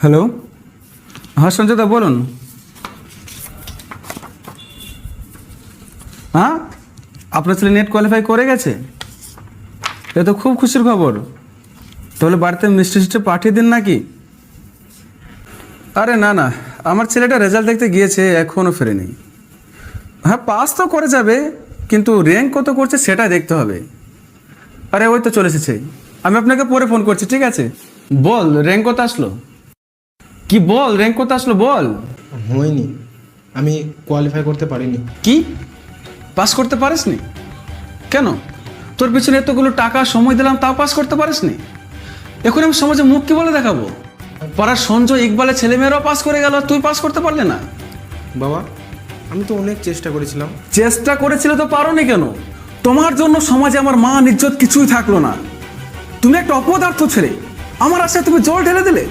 Hello, হ্যাঁ সঞ্জয়দা বলুন। হ্যাঁ, আপনার ছেলে নেট কোয়ালিফাই করে গেছে? এ তো খুব খুশির খবর। তাহলে বাড়িতে মিষ্টি টিষ্টি পাঠিয়ে দিন নাকি? আরে না না, আমার ছেলেটা রেজাল্ট দেখতে গিয়েছে, এখনও ফেরেনি। হ্যাঁ, পাস তো করে যাবে, কিন্তু র্যাঙ্ক কত করছে সেটা দেখতে হবে। আরে ওই তো চলে এসেছে, আমি আপনাকে পরে ফোন করছি, ঠিক আছে? বল র্যাঙ্ক কত আসলো? কি বল, র্যাঙ্ক কত আসলো বল। হয়নি, আমি কোয়ালিফাই করতে পারিনি। কি, পাস করতে পারিসনি? কেন? তোর পিছনে এতগুলো টাকা সময় দিলাম, তাও পাস করতে পারিসনি? এখন আমি সমাজে মুখ কি বলে দেখাবো? পাড়ার সঞ্জয় ইকবালের ছেলেমেয়েরাও পাস করে গেল, তুই পাস করতে পারলি না? বাবা, আমি তো অনেক চেষ্টা করেছিলাম। চেষ্টা করেছিলে তো পারোনি কেন? তোমার জন্য সমাজে আমার মান ইজ্জত কিছুই থাকলো না। তুমি একটা অপদার্থ ছেলে, আমার আশায় তুমি জল ঢেলে দিলে।